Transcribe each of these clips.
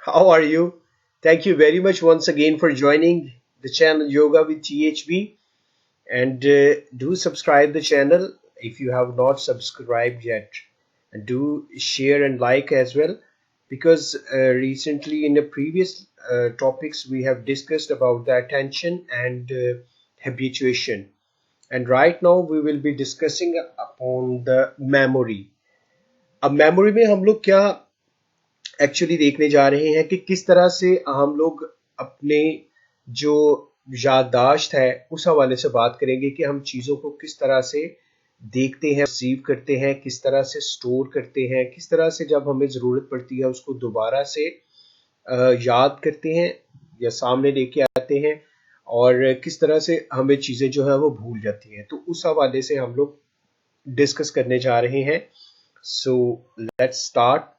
How are you? Thank you very much once again for joining the channel Yoga with THB and do subscribe the channel if you have not subscribed yet, and do share and like as well, because recently in the previous topics we have discussed about the attention and habituation, and right now we will be discussing upon the memory. अब memory में हम लोग क्या actually देखने जा रहे हैं कि किस तरह से हम लोग अपने जो याददाश्त है उस हवाले से बात करेंगे कि हम चीज़ों को किस तरह से देखते हैं, रिसीव करते हैं, किस तरह से स्टोर करते हैं, किस तरह से जब हमें ज़रूरत पड़ती है उसको दोबारा से याद करते हैं या सामने लेके आते हैं, और किस तरह से हमें चीज़ें जो है वो भूल जाती हैं। तो उस हवाले से हम लोग डिस्कस करने जा रहे हैं। So let's start.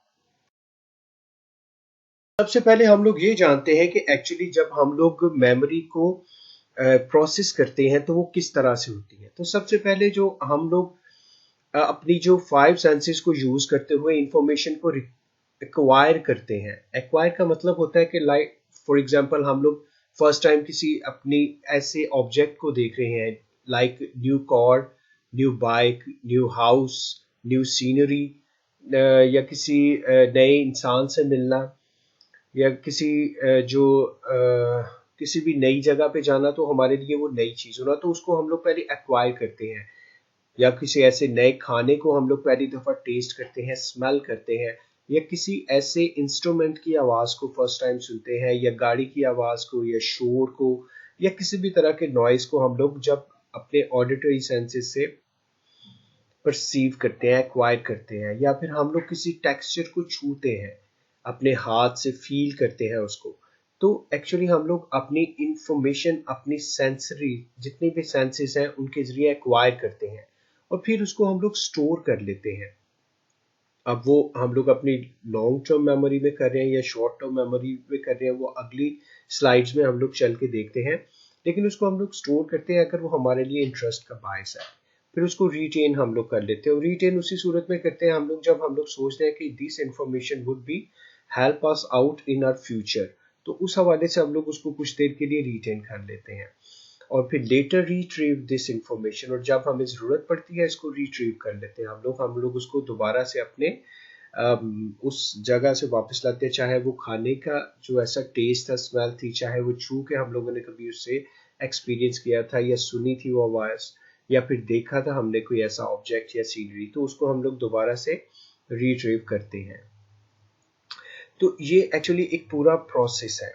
सबसे पहले हम लोग ये जानते हैं कि एक्चुअली जब हम लोग मेमोरी को प्रोसेस करते हैं तो वो किस तरह से होती है। तो सबसे पहले जो हम लोग अपनी जो 5 सेंसेस को यूज करते हुए इंफॉर्मेशन को एक्वायर करते हैं। एक्वायर का मतलब होता है कि लाइक फॉर एग्जांपल हम लोग फर्स्ट टाइम किसी अपनी ऐसे ऑब्जेक्ट को देख रहे हैं, like new car, new bike, new house, new scenery, या किसी नए इंसान से मिलना, या किसी किसी भी नई जगह पे जाना, तो हमारे लिए वो नई चीज होना, तो उसको हम लोग पहले एक्वायर करते हैं। या किसी ऐसे नए खाने को हम लोग पहली दफा टेस्ट करते हैं, स्मेल करते हैं, या किसी ऐसे इंस्ट्रूमेंट की आवाज को फर्स्ट टाइम सुनते हैं, या गाड़ी की आवाज को, या शोर को, या किसी भी तरह के नॉइज को हम लोग जब अपने ऑडिटरी सेंसेस से परसीव करते हैं, एक्वायर करते हैं, या फिर हम लोग किसी टेक्सचर को छूते हैं, अपने हाथ से फील करते हैं उसको, तो एक्चुअली हम लोग अपनी इंफॉर्मेशन, अपनी सेंसरी जितनी भी सेंसेस हैं उनके जरिए एक्वायर करते हैं, और फिर उसको हम लोग स्टोर कर लेते हैं। अब वो हम लोग अपनी लॉन्ग टर्म मेमोरी में कर रहे हैं या शॉर्ट टर्म मेमोरी में कर रहे हैं, वो अगली स्लाइड्स में हम लोग चल के देखते हैं, लेकिन उसको हम लोग स्टोर करते हैं अगर वो हमारे लिए इंटरेस्ट का बायस है। फिर उसको रिटेन हम लोग कर लेते हैं, और रिटेन उसी सूरत में करते हैं हम लोग जब हम लोग सोचते हैं कि this information would be help us out in our future, तो उस हवाले से हम लोग उसको कुछ देर के लिए रिटेन कर लेते हैं, और फिर लेटर रिट्रीव दिस इंफॉर्मेशन, और जब हमें ज़रूरत पड़ती है इसको रिट्रीव कर लेते हैं हम लोग उसको दोबारा से अपने उस जगह से वापस लाते हैं, चाहे वो खाने का जो ऐसा टेस्ट था, स्मेल थी, चाहे वो छू के हम लोगों ने कभी उससे एक्सपीरियंस किया था, या सुनी थी वो आवाज़, या फिर देखा था हमने कोई ऐसा ऑब्जेक्ट या सीनरी, तो उसको हम लोग दोबारा से रिट्रीव करते हैं। तो ये एक्चुअली एक पूरा प्रोसेस है।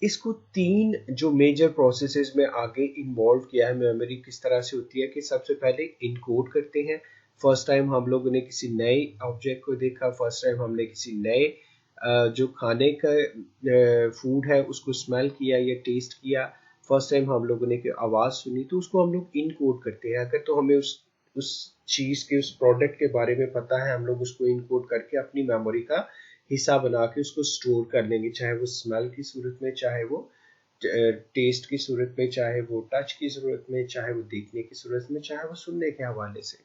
इसको 3 जो मेजर प्रोसेसेस में आगे इन्वॉल्व किया है। मेमोरी किस तरह से होती है कि सबसे पहले इनकोड करते हैं। फर्स्ट टाइम हम लोगों ने किसी नए ऑब्जेक्ट को देखा, फर्स्ट टाइम हमने किसी नए जो खाने का फूड है उसको स्मेल किया या टेस्ट किया, फर्स्ट टाइम हम लोगों ने आवाज़ सुनी, तो उसको हम लोग इनकोड करते हैं। अगर तो हमें उस चीज़ के, उस प्रोडक्ट के बारे में पता है, हम लोग उसको इनकोड करके अपनी मेमोरी का हिस्सा बना के उसको स्टोर कर लेंगे, चाहे वो स्मेल की सूरत में, चाहे वो टेस्ट की सूरत में, चाहे वो टच की सूरत में, चाहे वो देखने की सूरत में, चाहे वो सुनने के हवाले से।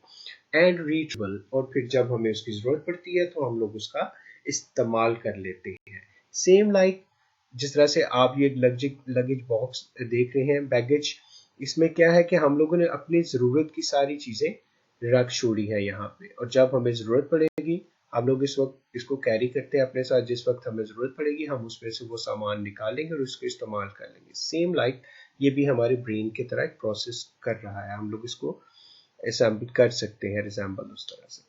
एंड रीचेबल, और फिर जब हमें उसकी ज़रूरत पड़ती है तो हम लोग उसका इस्तेमाल कर लेते हैं। सेम लाइक जिस तरह से आप ये लगेज बॉक्स देख रहे हैं, बैगेज, इसमें क्या है कि हम लोगों ने अपनी ज़रूरत की सारी चीज़ें रख छोड़ी है यहाँ पे, और जब हमें ज़रूरत पड़ेगी हम लोग इस वक्त इसको कैरी करते हैं अपने साथ, जिस वक्त हमें ज़रूरत पड़ेगी हम उसमें से वो सामान निकालेंगे और उसको इस्तेमाल कर लेंगे। सेम लाइक ये भी हमारे ब्रेन की तरह एक प्रोसेस कर रहा है, हम लोग इसको असेंबल कर सकते हैं, रिजेंबल उस तरह से।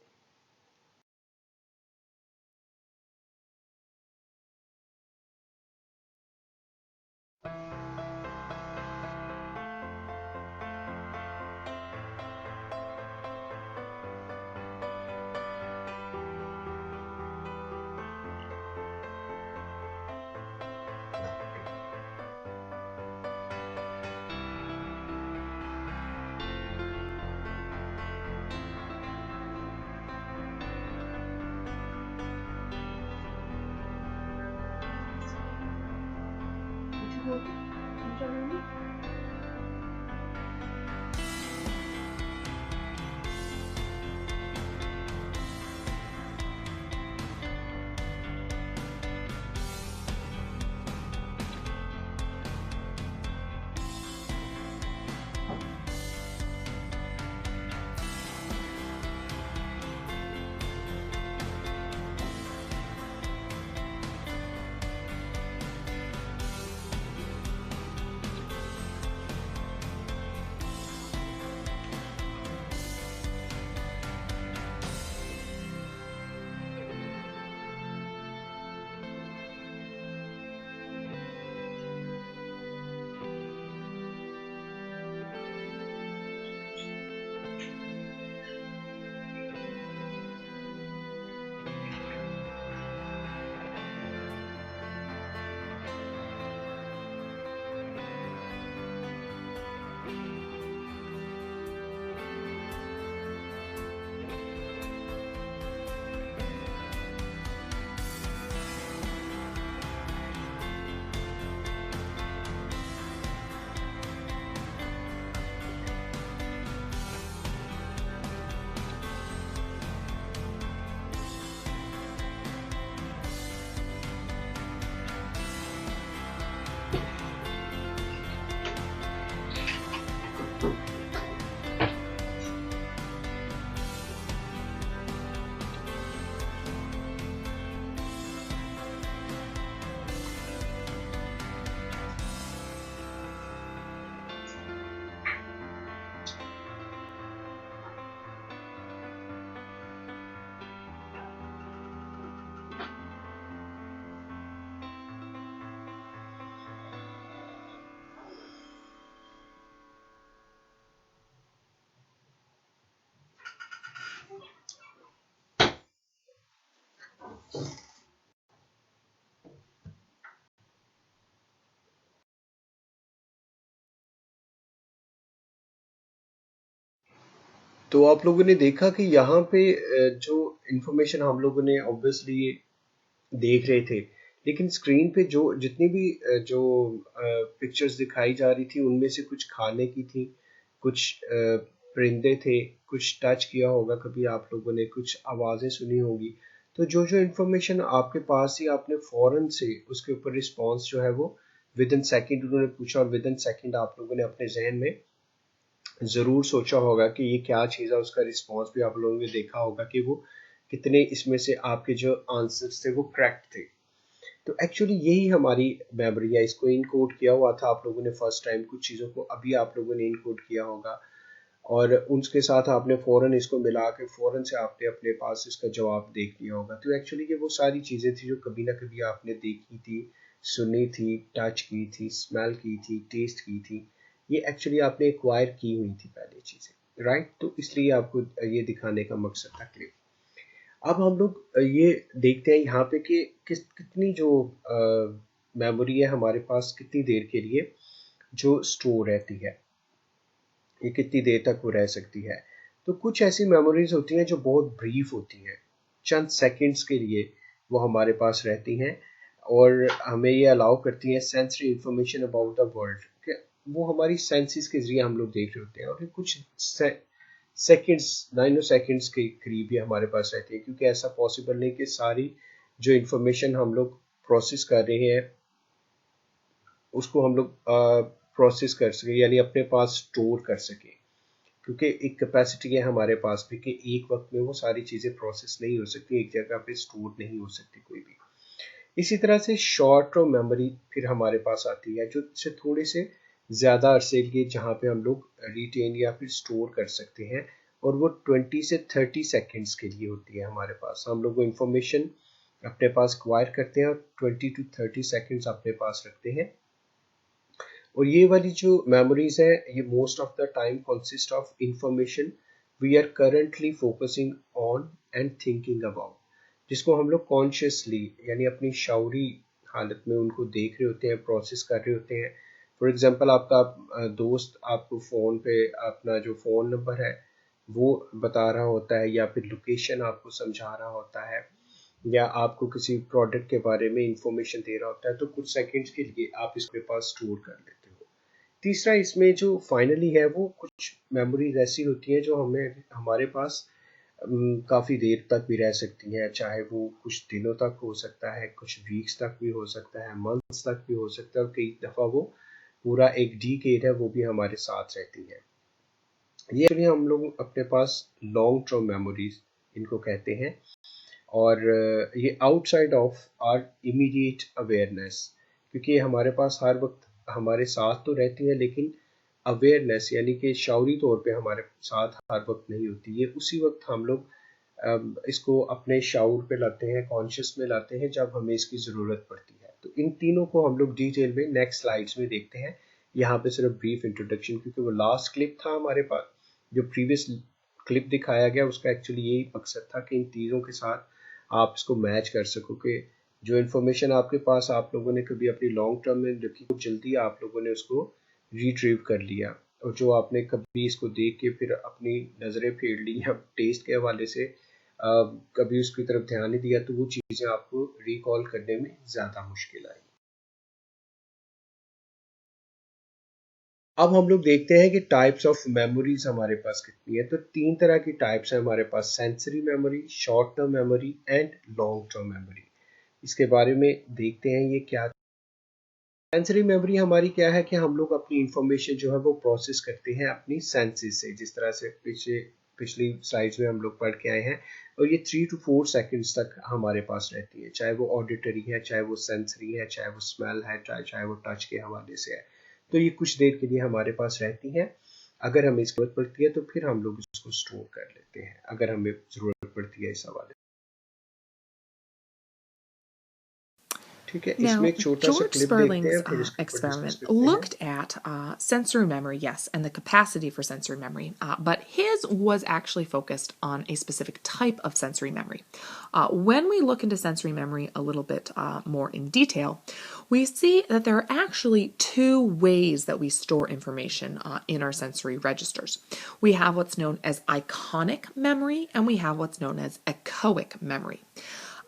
तो आप लोगों ने देखा कि यहाँ पे जो इंफॉर्मेशन हम लोगों ने ऑब्वियसली देख रहे थे, लेकिन स्क्रीन पे जो जितनी भी जो पिक्चर्स दिखाई जा रही थी उनमें से कुछ खाने की थी, कुछ परिंदे थे, कुछ टच किया होगा कभी आप लोगों ने, कुछ आवाज़ें सुनी होगी। तो जो जो इन्फॉर्मेशन आपके पास ही आपने फौरन से उसके ऊपर रिस्पॉन्स जो है वो विद इन सेकेंड उन्होंने पूछा, और विद इन सेकेंड आप लोगों ने अपने जहन में ज़रूर सोचा होगा कि ये क्या चीज़ है। उसका रिस्पॉन्स भी आप लोगों ने देखा होगा कि वो कितने इसमें से आपके जो आंसर्स थे वो करेक्ट थे। तो एक्चुअली यही हमारी मेमोरी है, इसको इनकोड किया हुआ था आप लोगों ने फर्स्ट टाइम, कुछ चीज़ों को अभी आप लोगों ने इनकोड किया होगा, और उसके साथ आपने फ़ौरन इसको मिला के फ़ौरन से आपने अपने पास इसका जवाब देख लिया होगा। तो एक्चुअली ये वो सारी चीज़ें थी जो कभी ना कभी आपने देखी थी, सुनी थी, टच की थी, स्मेल की थी, टेस्ट की थी। ये एक्चुअली आपने एक्वायर की हुई थी पहले चीज़ें, राइट? तो इसलिए आपको ये दिखाने का मकसद था क्लिप। अब हम लोग ये देखते हैं यहाँ पे कि कितनी जो मेमोरी है हमारे पास कितनी देर के लिए जो स्टोर रहती है, ये कितनी देर तक वो रह सकती है। तो कुछ ऐसी मेमोरीज होती हैं जो बहुत ब्रीफ होती हैं, चंद सेकंड्स के लिए वो हमारे पास रहती हैं, और हमें ये अलाउ करती हैं sensory information about the world. वो हमारी सेंसेस के जरिए हम लोग देख रहे होते हैं, और ये कुछ सेकंड्स, नैनो सेकंड्स के करीब ये हमारे पास रहती है, क्योंकि ऐसा पॉसिबल नहीं कि सारी जो इंफॉर्मेशन हम लोग प्रोसेस कर रहे हैं उसको हम लोग प्रोसेस कर सके, यानी अपने पास स्टोर कर सके, क्योंकि एक कैपेसिटी है हमारे पास भी कि एक वक्त में वो सारी चीज़ें प्रोसेस नहीं हो सकती, एक जगह पे स्टोर नहीं हो सकती कोई भी। इसी तरह से शॉर्ट टर्म मेमोरी फिर हमारे पास आती है, जो से थोड़े से ज़्यादा अरसे के लिए जहाँ पे हम लोग रिटेन या फिर स्टोर कर सकते हैं, और वो 20 से 30 सेकेंड्स के लिए होती है हमारे पास। हम लोग वो इंफॉर्मेशन अपने पास एक्वायर करते हैं और 20 टू 30 सेकेंड्स अपने पास रखते हैं, और ये वाली जो मेमोरीज है ये most of the time consist of information we are currently focusing on and thinking about, जिसको हम लोग कॉन्शियसली यानी अपनी शौरी हालत में उनको देख रहे होते हैं, प्रोसेस कर रहे होते हैं। फॉर एग्जांपल आपका दोस्त आपको फ़ोन पे अपना जो फ़ोन नंबर है वो बता रहा होता है, या फिर लोकेशन आपको समझा रहा होता है, या आपको किसी प्रोडक्ट के बारे में इंफॉर्मेशन दे रहा होता है, तो कुछ सेकंड्स के लिए आप इसके पास स्टोर कर लेते हो। तीसरा इसमें जो फाइनली है वो कुछ मेमोरीज ऐसी होती हैं जो हमें हमारे पास काफ़ी देर तक भी रह सकती हैं, चाहे वो कुछ दिनों तक हो सकता है, कुछ वीक्स तक भी हो सकता है, मंथ्स तक भी हो सकता है, और कई दफ़ा वो पूरा एक डिकेड है वो भी हमारे साथ रहती है। ये एक्चुअली हम लोग अपने पास लॉन्ग टर्म मेमोरीज इनको कहते हैं, और ये outside of our immediate awareness, क्योंकि ये हमारे पास हर वक्त हमारे साथ तो रहती है, लेकिन अवेयरनेस यानी कि शौरी तौर पे हमारे साथ हर वक्त नहीं होती। ये उसी वक्त हम लोग इसको अपने शऊर पे लाते हैं, कॉन्शियस में लाते हैं, जब हमें इसकी ज़रूरत पड़ती है। तो इन तीनों को हम लोग डिटेल में नेक्स्ट स्लाइड्स में देखते हैं। यहाँ पे सिर्फ ब्रीफ इंट्रोडक्शन, क्योंकि वो लास्ट क्लिप था हमारे पास, जो प्रीवियस क्लिप दिखाया गया उसका एक्चुअली यही मकसद था कि इन तीनों के साथ आप इसको मैच कर सको, कि जो इन्फॉर्मेशन आपके पास आप लोगों ने कभी अपनी लॉन्ग टर्म में रखी, जल्दी आप लोगों ने उसको रिट्रीव कर लिया, और जो आपने कभी इसको देख के फिर अपनी नज़रें फेर ली या टेस्ट के हवाले से कभी उसकी तरफ ध्यान नहीं दिया, तो वो चीज़ें आपको रिकॉल करने में ज़्यादा मुश्किल आई। अब हम लोग देखते हैं कि टाइप्स ऑफ मेमोरीज हमारे पास कितनी है। तो तीन तरह की टाइप्स है हमारे पास: sensory memory, short term memory and long term memory. इसके बारे में देखते हैं ये क्या। सेंसरी मेमोरी हमारी क्या है कि हम लोग अपनी इंफॉर्मेशन जो है वो प्रोसेस करते हैं अपनी सेंसेस से, जिस तरह से पिछली स्लाइड्स में हम लोग पढ़ के आए हैं, और ये 3 to 4 सेकंड्स तक हमारे पास रहती है, चाहे वो ऑडिटरी है, चाहे वो सेंसरी है, चाहे वो स्मेल है, चाहे वो टच के हवाले से है। तो ये कुछ देर के लिए हमारे पास रहती है। अगर हमें इसकी जरूरत पड़ती है तो फिर हम लोग इसको स्टोर कर लेते हैं, अगर हमें जरूरत पड़ती है इस हवाले। ठीक है, इसमें Now, एक छोटा सा George क्लिप देखते हैं, Sperling's फिर इसके ऊपर डिस्कस experiment करते हैं। looked at sensory memory, yes, and the capacity for sensory memory, but his was actually focused on a specific type of sensory memory. When we look into sensory memory a little bit more in detail, we see that there are actually two ways that we store information in our sensory registers. We have what's known as iconic memory, and we have what's known as echoic memory.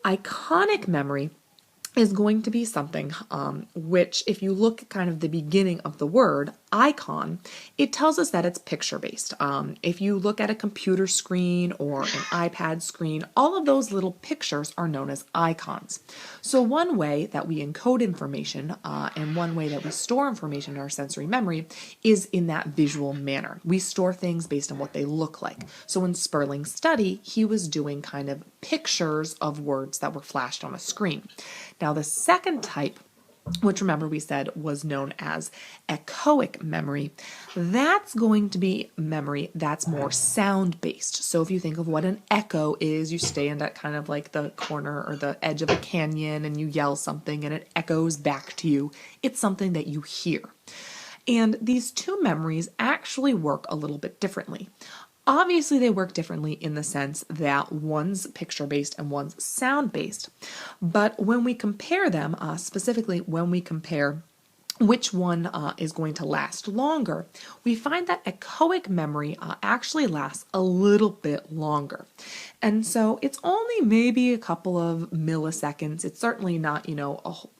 Iconic memory is going to be something which, if you look at kind of the beginning of the word icon, it tells us that it's picture based. If you look at a computer screen or an iPad screen, all of those little pictures are known as icons. So one way that we encode information and one way that we store information in our sensory memory is in that visual manner. We store things based on what they look like. So in Sperling's study, he was doing kind of pictures of words that were flashed on a screen. Now, the second type, which remember we said was known as echoic memory, that's going to be memory that's more sound based. So if you think of what an echo is, you stand at kind of like the corner or the edge of a canyon and you yell something and it echoes back to you. It's something that you hear. And these two memories actually work a little bit differently. Obviously, they work differently in the sense that one's picture based and one's sound based. But when we compare them, specifically when we compare which one is going to last longer, we find that echoic memory actually lasts a little bit longer. And so it's only maybe a couple of milliseconds. It's certainly not,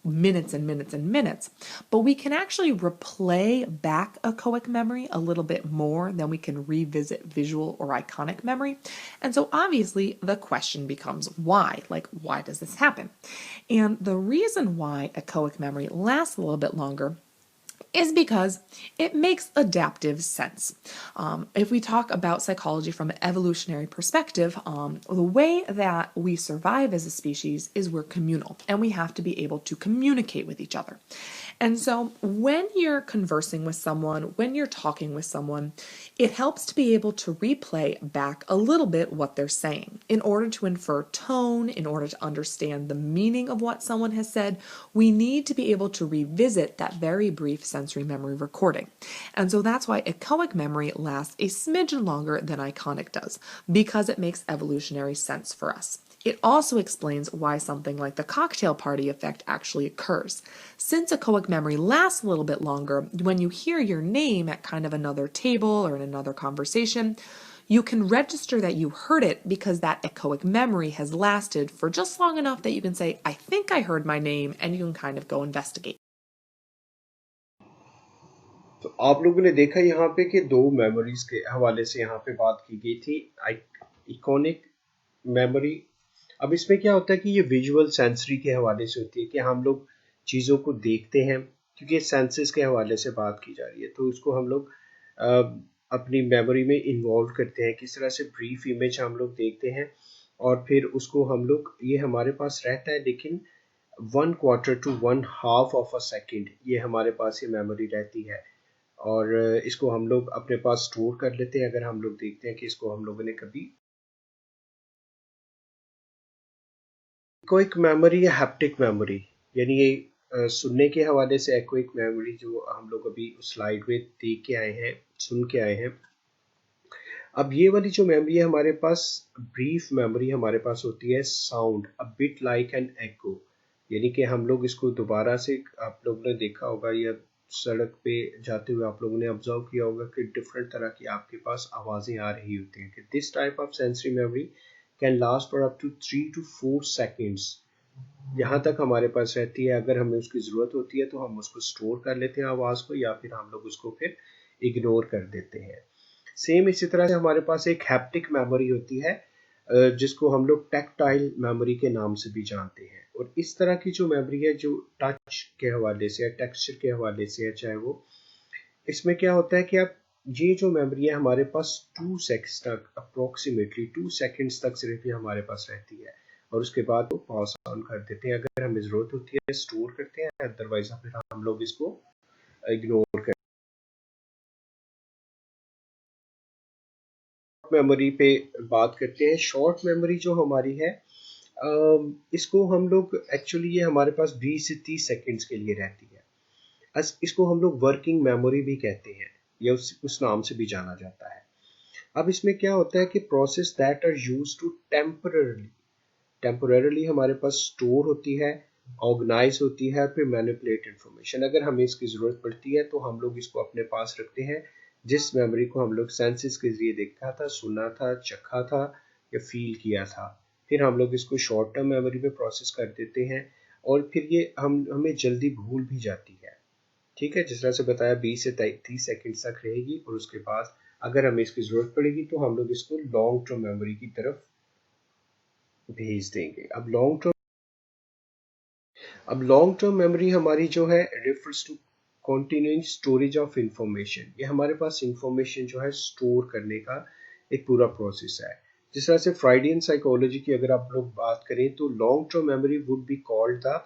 minutes and minutes and minutes, but we can actually replay back echoic memory a little bit more than we can revisit visual or iconic memory. And so obviously the question becomes why? Like, why does this happen? And the reason why echoic memory lasts a little bit longer is because it makes adaptive sense. If we talk about psychology from an evolutionary perspective, the way that we survive as a species is we're communal and we have to be able to communicate with each other. And so when you're conversing with someone, when you're talking with someone, it helps to be able to replay back a little bit what they're saying. In order to infer tone, in order to understand the meaning of what someone has said, we need to be able to revisit that very brief sensory memory recording. And so that's why echoic memory lasts a smidgen longer than iconic does, because it makes evolutionary sense for us. It also explains why something like the cocktail party effect actually occurs. Since echoic memory lasts a little bit longer, when you hear your name at kind of another table or in another conversation, you can register that you heard it because that echoic memory has lasted for just long enough that you can say, I think I heard my name, and you can kind of go investigate. तो आप लोगों ने देखा यहाँ पे कि दो memories के हवाले से यहाँ पे बात की गई थी, इकोनिक मेमोरी। अब इसमें क्या होता है कि ये विजुअल सेंसरी के हवाले से होती है कि हम लोग चीज़ों को देखते हैं, क्योंकि सेंसेस के हवाले से बात की जा रही है, तो उसको हम लोग अपनी मेमोरी में इन्वॉल्व करते हैं। किस तरह से ब्रीफ इमेज हम लोग देखते हैं और फिर उसको हम लोग, ये हमारे पास रहता है, लेकिन 1/4 to 1/2 ऑफ अ सेकेंड ये हमारे पास ये मेमोरी रहती है और इसको हम लोग अपने पास स्टोर कर लेते हैं। अगर हम लोग देखते हैं कि इसको हम लोगों ने कभी एक्विक मेमोरी या हैप्टिक मेमोरी, यानी ये सुनने के हवाले से एक्विक मेमोरी जो हम लोग अभी स्लाइड में देख के आए हैं, सुन के आए हैं। अब ये वाली जो मेमोरी है हमारे पास, ब्रीफ मेमोरी हमारे पास होती है sound, a bit like an echo, यानी कि हम लोग इसको दोबारा से, आप लोगों ने देखा होगा या सड़क पे जाते हुए आप लोगों ने ऑब्जर्व किया होगा कि डिफरेंट तरह की आपके पास आवाज़ें आ रही होती हैं कि this type of sensory memory can last for up to 3 to 4 seconds. यहाँ तक हमारे पास रहती है। अगर हमें उसकी ज़रूरत होती है तो हम उसको स्टोर कर लेते हैं आवाज़ को, या फिर हम लोग उसको फिर इग्नोर कर देते हैं। सेम इसी तरह से हमारे पास एक हैप्टिक मेमोरी होती है जिसको हम लोग टैक्टाइल मेमोरी के नाम से भी जानते हैं। और इस तरह की जो मेमोरी है जो टच के हवाले से या टेक्सचर के हवाले से है, चाहे वो, इसमें क्या होता है कि आप ये जो मेमोरी है हमारे पास 2 सेकंड्स तक, अप्रोक्सीमेटली 2 सेकंड्स तक सिर्फ ये हमारे पास रहती है और उसके बाद वो पास ऑन कर देते हैं। अगर हमें ज़रूरत होती है स्टोर करते हैं, अदरवाइज फिर हम लोग इसको इग्नोर करते हैं। मेमोरी पे बात करते हैं। शॉर्ट मेमोरी जो हमारी है इसको हम लोग एक्चुअली ये हमारे पास 20 से 30 सेकंड्स के लिए रहती है। इसको हम लोग वर्किंग मेमोरी भी कहते हैं या उस नाम से भी जाना जाता है। अब इसमें क्या होता है कि process that are used to temporarily हमारे पास स्टोर होती है, ऑर्गेनाइज होती है, फिर मैनिपुलेट इंफॉर्मेशन। अगर हमें इसकी ज़रूरत पड़ती है तो हम लोग इसको अपने पास रखते हैं, जिस मेमोरी को हम लोग सेंसेस के जरिए देखा था, सुना था, चखा था या फील किया था। फिर हम लोग इसको शॉर्ट टर्म मेमोरी में प्रोसेस कर देते हैं और फिर ये हमें जल्दी भूल भी जाती है। ठीक है, जिस तरह से बताया 20 से 30 सेकंड तक रहेगी और उसके बाद अगर हमें इसकी ज़रूरत पड़ेगी तो हम लोग इसको लॉन्ग टर्म मेमोरी की तरफ भेज देंगे। अब लॉन्ग टर्म मेमोरी हमारी जो है refers to continuing storage of information. ये हमारे पास इंफॉर्मेशन जो है स्टोर करने का एक पूरा प्रोसेस है। जिस तरह से फ्राइडियन साइकोलॉजी की अगर आप लोग बात करें तो long term memory would be called the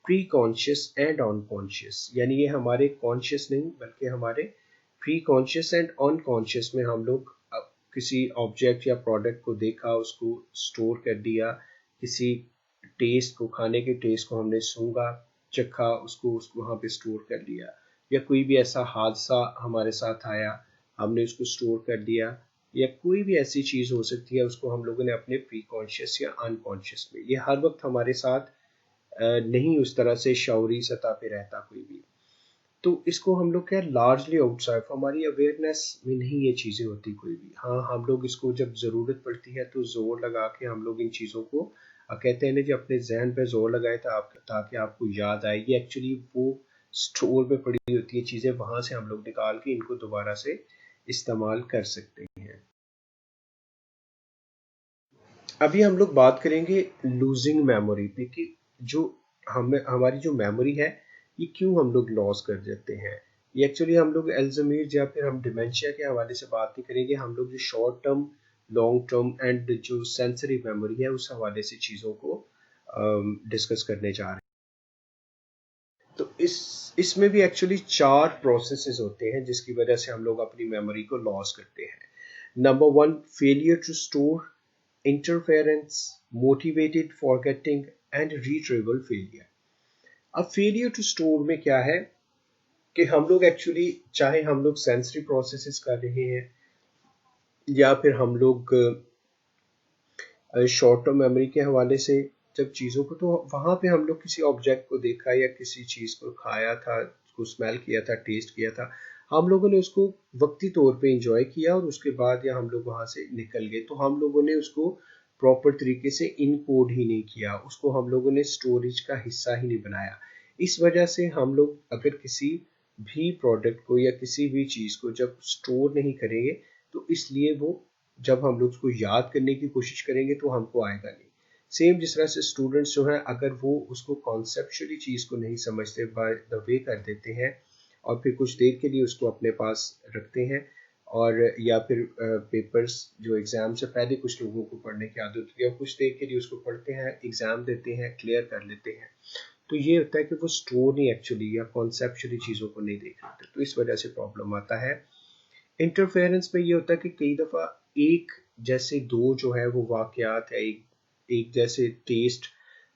pre conscious and unconscious, यानी ये हमारे कॉन्शियस नहीं बल्कि हमारे प्री कॉन्शियस एंड अनकॉन्शियस में हम लोग किसी ऑब्जेक्ट या प्रोडक्ट को देखा, उसको स्टोर कर दिया, किसी टेस्ट को, खाने के टेस्ट को हमने सूंघा, चखा, उसको वहाँ पे स्टोर कर लिया, या कोई भी ऐसा हादसा हमारे साथ आया, हमने उसको स्टोर कर दिया, या कोई भी ऐसी चीज़ हो सकती है उसको हम लोगों ने अपने प्री कॉन्शियस या अनकॉन्शियस में, ये हर वक्त हमारे साथ नहीं उस तरह से शौरी सतह पे रहता कोई भी। तो इसको हम लोग क्या लार्जली आउटसाइड हमारी अवेयरनेस में नहीं ये चीज़ें होती कोई भी। हाँ, हम लोग इसको जब ज़रूरत पड़ती है तो ज़ोर लगा के हम लोग इन चीज़ों को कहते हैं ना जी अपने जहन पे जोर लगाए था आप, ताकि आपको याद आए। ये एक्चुअली वो स्टोर में पड़ी होती है चीज़ें, वहाँ से हम लोग निकाल के इनको दोबारा से इस्तेमाल कर सकते हैं। अभी हम लोग बात करेंगे लूजिंग मेमोरी पे कि जो हमारी जो मेमोरी है ये क्यों हम लोग लॉस कर देते हैं। ये एक्चुअली हम लोग एल्जाइमर या फिर हम डिमेंशिया के हवाले से बात नहीं करेंगे, हम लोग जो short term, long term and जो सेंसरी मेमोरी है उस हवाले से चीज़ों को डिस्कस करने जा रहे हैं। तो इसमें भी एक्चुअली 4 प्रोसेसेस होते हैं जिसकी वजह से हम लोग अपनी मेमोरी को लॉस करते हैं। Number 1, failure to store, interference, motivated forgetting and retrieval failure. अब फेलियर टू स्टोर में क्या है कि हम लोग एक्चुअली चाहे हम लोग सेंसरी प्रोसेसेस कर रहे हैं या फिर हम लोग शॉर्ट टर्म मेमोरी के हवाले से जब चीज़ों को, तो वहाँ पे हम लोग किसी ऑब्जेक्ट को देखा या किसी चीज़ को खाया था, उसको स्मेल किया था, टेस्ट किया था, हम लोगों ने उसको वक्ती तौर पे इंजॉय किया और उसके बाद या हम लोग वहाँ से निकल गए, तो हम लोगों ने उसको प्रॉपर तरीके से इनकोड ही नहीं किया, उसको हम लोगों ने स्टोरेज का हिस्सा ही नहीं बनाया। इस वजह से हम लोग अगर किसी भी प्रोडक्ट को या किसी भी चीज़ को जब स्टोर नहीं करेंगे तो इसलिए वो जब हम लोग उसको याद करने की कोशिश करेंगे तो हमको आएगा नहीं। सेम जिस तरह से स्टूडेंट्स जो हैं अगर वो उसको कॉन्सेप्चुअली चीज़ को नहीं समझते, बाय द वे कर देते हैं और फिर कुछ देर के लिए उसको अपने पास रखते हैं, और या फिर पेपर्स जो एग्ज़ाम से पहले कुछ लोगों को पढ़ने की आदत होती है, कुछ देर के लिए उसको पढ़ते हैं, एग्ज़ाम देते हैं, क्लियर कर लेते हैं, तो ये होता है कि वो स्टोर नहीं एक्चुअली या कॉन्सेप्चुअली चीज़ों को नहीं देख लेते, तो इस वजह से प्रॉब्लम आता है। इंटरफेरेंस में ये होता है कि कई दफ़ा एक जैसे दो जो है वो वाकयात है, एक जैसे टेस्ट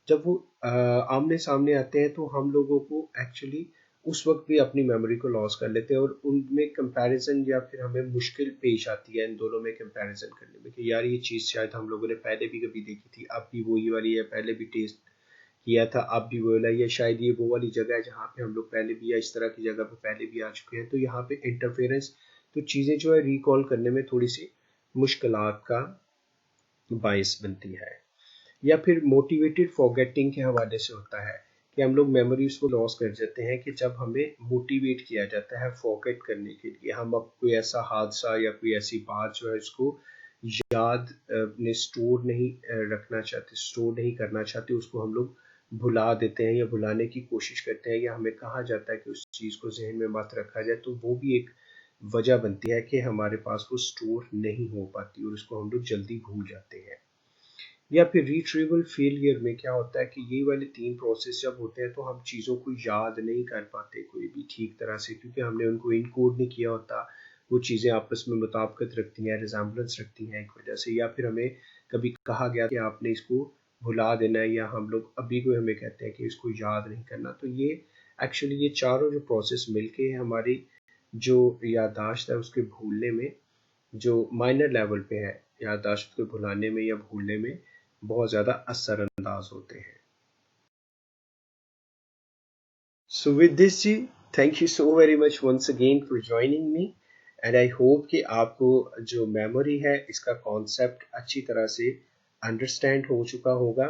जब वो आमने सामने आते हैं तो हम लोगों को एक्चुअली उस वक्त भी अपनी मेमोरी को लॉस कर लेते हैं और उनमें कंपैरिजन या फिर हमें मुश्किल पेश आती है इन दोनों में कंपैरिजन करने में कि यार ये चीज़ शायद हम लोगों ने पहले भी कभी देखी थी, अब भी वही वाली है, पहले भी टेस्ट किया था, अब भी वो वाला, या शायद ये वो वाली जगह है जहाँ पे हम लोग पहले भी या इस तरह की जगह पे पहले भी आ चुके हैं। तो यहाँ पे इंटरफेरेंस, तो चीज़ें जो है रिकॉल करने में थोड़ी सी मुश्किलात का बायस बनती है। या फिर मोटिवेटेड फॉरगेटिंग के हवाले से होता है कि हम लोग मेमोरीज को लॉस कर जाते हैं कि जब हमें मोटिवेट किया जाता है फॉरगेट करने के लिए, हम अब कोई ऐसा हादसा या कोई ऐसी बात जो है उसको याद ने स्टोर नहीं रखना चाहते, स्टोर नहीं करना चाहते, उसको हम लोग भुला देते हैं या भुलाने की कोशिश करते हैं, या हमें कहा जाता है कि उस चीज़ को जहन में मत रखा जाए, तो वो भी एक वजह बनती है कि हमारे पास वो स्टोर नहीं हो पाती और उसको हम लोग जल्दी भूल जाते हैं। या फिर रिट्रीवल फेलियर में क्या होता है कि ये वाले 3 प्रोसेस जब होते हैं तो हम चीज़ों को याद नहीं कर पाते कोई भी ठीक तरह से, क्योंकि हमने उनको इनकोड नहीं किया होता। वो चीज़ें आपस में मुताबिकत रखती हैं, रिजेम्बलेंस रखती हैं एक वजह से, या फिर हमें कभी कहा गया कि आपने इसको भुला देना है, या हम लोग अभी कोई हमें कहते हैं कि इसको याद नहीं करना, तो ये एक्चुअली ये चारों जो प्रोसेस मिलके हमारी जो याददाश्त है उसके भूलने में, जो माइनर लेवल पे है, याददाश्त को भुलाने में या भूलने में बहुत ज़्यादा असरअंदाज होते हैं। So with this ji, thank you so very much once again for joining me and I hope कि आपको जो मेमोरी है इसका कॉन्सेप्ट अच्छी तरह से अंडरस्टैंड हो चुका होगा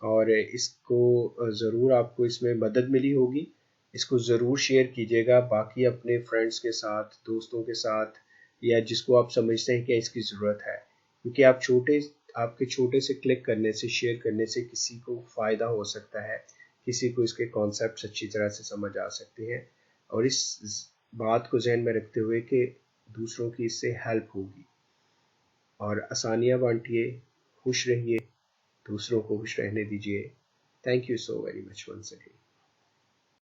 और इसको ज़रूर आपको इसमें मदद मिली होगी। इसको ज़रूर शेयर कीजिएगा बाकी अपने फ्रेंड्स के साथ, दोस्तों के साथ, या जिसको आप समझते हैं कि इसकी ज़रूरत है, क्योंकि आपके छोटे से क्लिक करने से, शेयर करने से किसी को फ़ायदा हो सकता है, किसी को इसके कॉन्सेप्ट्स अच्छी तरह से समझ आ सकते हैं और इस बात को जहन में रखते हुए कि दूसरों की इससे हेल्प होगी। और आसानियाँ बांटिए, खुश रहिए, दूसरों को खुश रहने दीजिए। Thank you so very much once again.